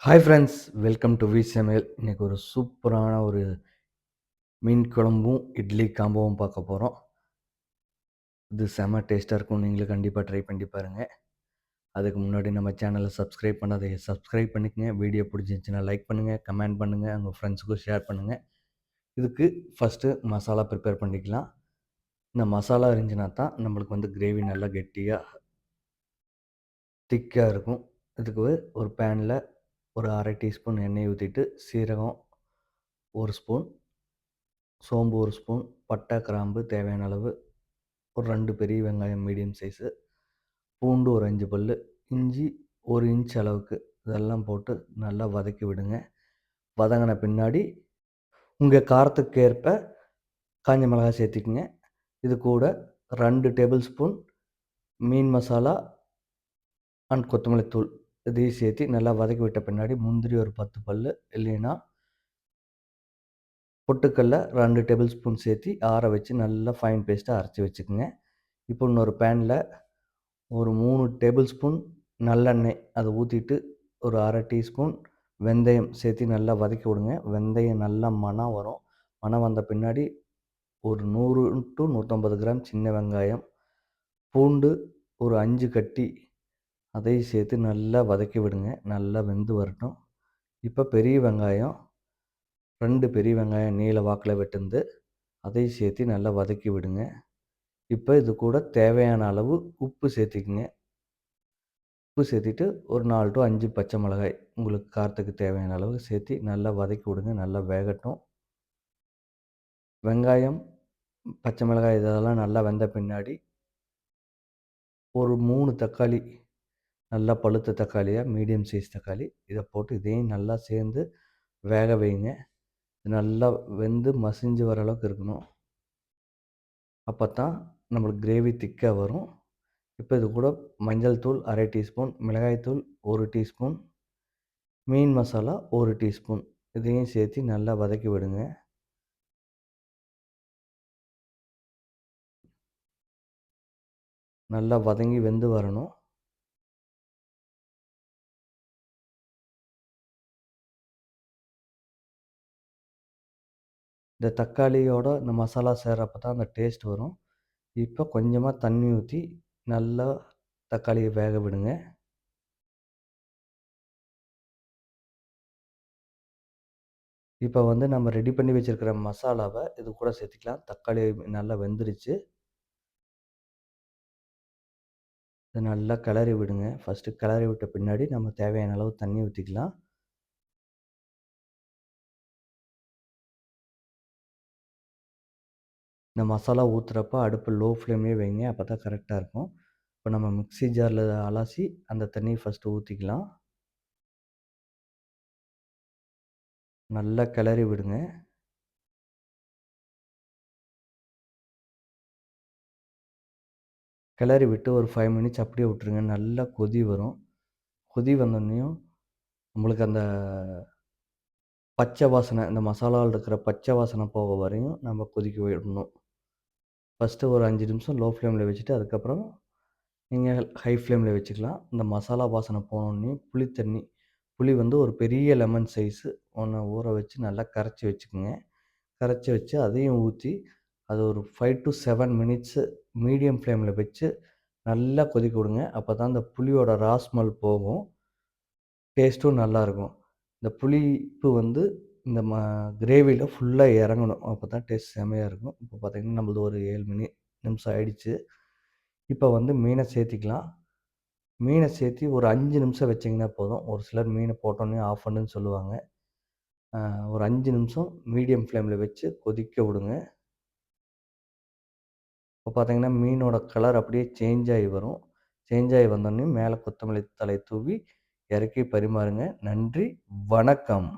Hi friends, welcome to வி சமையல். இன்றைக்கி ஒரு சூப்பரான ஒரு மீன் குழம்பும் இட்லி காம்போவும் பார்க்க போகிறோம். இது செம்ம டேஸ்ட்டாக இருக்கும். நீங்களும் கண்டிப்பாக ட்ரை பண்ணி பாருங்கள். அதுக்கு முன்னாடி நம்ம சேனலை சப்ஸ்கிரைப் பண்ணாத சப்ஸ்கிரைப் பண்ணிக்கங்க. வீடியோ பிடிச்சிருந்துச்சின்னா லைக் பண்ணுங்கள், கமெண்ட் பண்ணுங்கள், உங்கள் ஃப்ரெண்ட்ஸுக்கும் ஷேர் பண்ணுங்கள். இதுக்கு ஃபஸ்ட்டு மசாலா ப்ரிப்பேர் பண்ணிக்கலாம். இந்த மசாலா இருந்துச்சுன்னா தான் நம்மளுக்கு வந்து கிரேவி நல்லா கெட்டியாக திக்காக இருக்கும். இதுக்கு ஒரு பேனில் ஒரு அரை டீஸ்பூன் எண்ணெய் ஊற்றிட்டு சீரகம் 1 ஸ்பூன், சோம்பு 1 ஸ்பூன், பட்டை, கிராம்பு தேவையான அளவு, ஒரு 2 பெரிய வெங்காயம் மீடியம் சைஸு, பூண்டு ஒரு 5 பல்லு, இஞ்சி 1 இன்ச் அளவுக்கு இதெல்லாம் போட்டு நல்லா வதக்கி விடுங்க. வதங்கின பின்னாடி உங்கள் காரத்துக்கு ஏற்ப காஞ்ச மிளகாய் சேர்த்திக்கங்க. இது கூட 2 table spoon mean masala and கொத்தமல்லி தூள் இதையும் சேர்த்து நல்லா வதக்கி விட்ட பின்னாடி முந்திரி ஒரு 10 பல்லு, இல்லைன்னா பொட்டுக்கல்ல 2 டேபிள் ஸ்பூன் சேர்த்து ஆற வச்சு நல்லா ஃபைன் பேஸ்ட்டாக அரைச்சி வச்சுக்கோங்க. இப்போ இன்னொரு பேனில் ஒரு 3 டேபிள் ஸ்பூன் நல்லெண்ணெய் அதை ஊற்றிட்டு ஒரு அரை டீஸ்பூன் வெந்தயம் சேர்த்து நல்லா வதக்கி விடுங்க. வெந்தயம் நல்லா மணம் வரும். மணம் வந்த பின்னாடி ஒரு 100 டு 150 கிராம் சின்ன வெங்காயம், பூண்டு ஒரு 5 கட்டி அதையும் சேர்த்து நல்லா வதக்கி விடுங்க. நல்லா வெந்து வரட்டும். இப்போ பெரிய வெங்காயம் 2 பெரிய வெங்காயம் நீல வாக்கில் வெட்டுந்து அதையும் சேர்த்து நல்லா வதக்கி விடுங்க. இப்போ இது கூட தேவையான அளவு உப்பு சேர்த்திக்கங்க. உப்பு சேர்த்திட்டு ஒரு 4 டு 5 பச்சை மிளகாய் உங்களுக்கு காரத்துக்கு தேவையான அளவு சேர்த்து நல்லா வதக்கி விடுங்க. நல்லா வேகட்டும். வெங்காயம், பச்சை மிளகாய் இதெல்லாம் நல்லா வெந்த பின்னாடி ஒரு 3 தக்காளி, நல்லா பழுத்த தக்காளியாக மீடியம் சைஸ் தக்காளி இதை போட்டு இதையும் நல்லா சேர்ந்து வேக வைங்க. நல்லா வெந்து மசிஞ்சு வர அளவுக்கு இருக்கணும். அப்போ தான் நம்மளுக்கு கிரேவி திக்காக வரும். இப்போ இது கூட மஞ்சள் தூள் அரை டீஸ்பூன், மிளகாய்த்தூள் 1 டீஸ்பூன், மீன் மசாலா 1 டீஸ்பூன் இதையும் சேர்த்து நல்லா வதக்கி விடுங்க. நல்லா வதங்கி வெந்து வரணும். இந்த தக்காளியோட இந்த மசாலா சேர்றப்ப தான் அந்த டேஸ்ட் வரும். இப்போ கொஞ்சமாக தண்ணி ஊற்றி நல்லா தக்காளியை வேக விடுங்க. இப்போ வந்து நம்ம ரெடி பண்ணி வச்சுருக்கிற மசாலாவை இது கூட சேர்த்துக்கலாம். தக்காளி நல்லா வெந்துருச்சு. இதை நல்லா கிளறி விடுங்க. ஃபஸ்ட்டு கிளறி விட்ட பின்னாடி நம்ம தேவையான அளவு தண்ணி ஊற்றிக்கலாம். இந்த மசாலா ஊற்றுறப்ப அடுப்பு லோ ஃப்ளேம்லேயே வைங்க. அப்போ தான் கரெக்டாக இருக்கும். இப்போ நம்ம மிக்ஸி ஜாரில் அலசி அந்த தண்ணியை ஃபஸ்ட்டு ஊற்றிக்கலாம். நல்லா கிளறி விடுங்க. கிளறி விட்டு ஒரு 5 மினிட்ஸ் அப்படியே விட்டுருங்க. நல்லா கொதி வரும். கொதி வந்தோடனையும் நம்மளுக்கு அந்த பச்சை வாசனை, இந்த மசாலாவில் இருக்கிற பச்சை வாசனை போக வரையும் நம்ம கொதிக்க விடணும். ஃபஸ்ட்டு ஒரு 5 நிமிஷம் லோ ஃப்ளேமில் வச்சுட்டு அதுக்கப்புறம் நீங்கள் ஹை ஃப்ளேமில் வச்சுக்கலாம். இந்த மசாலா வாசனை போனோடனே புளி வந்து ஒரு பெரிய லெமன் சைஸு ஒன்று ஊற வச்சு நல்லா கரைச்சி வச்சுக்கோங்க. கரைச்சி வச்சு அதையும் ஊற்றி அது ஒரு 5 டு 7 மினிட்ஸு மீடியம் ஃப்ளேமில் வச்சு நல்லா கொதிக்க விடுங்க. அப்போ தான் அந்த புளியோட ரா ஸ்மெல் போகும். டேஸ்ட்டும் நல்லாயிருக்கும். இந்த புளிப்பு வந்து இந்த கிரேவியில் ஃபுல்லாக இறங்கணும். அப்போ தான் டேஸ்ட் செம்மையாக இருக்கும். இப்போ பார்த்திங்கன்னா நம்மளது ஒரு 7 நிமிஷம் ஆயிடுச்சு. இப்போ வந்து மீனை சேர்த்திக்கலாம். மீனை சேர்த்தி ஒரு 5 நிமிஷம் வச்சிங்கன்னா போதும். ஒரு சிலர் மீனை போட்டோன்னே ஆஃப் பண்ணுன்னு சொல்லுவாங்க. ஒரு 5 நிமிஷம் மீடியம் ஃப்ளேமில் வச்சு கொதிக்க விடுங்க. இப்போ பார்த்தீங்கன்னா மீனோட கலர் அப்படியே சேஞ்ச் ஆகி வரும். சேஞ்ச் ஆகி வந்தோடனே மேலே கொத்தமல்லி தழை தூவி இறக்கி பரிமாறுங்க. நன்றி, வணக்கம்.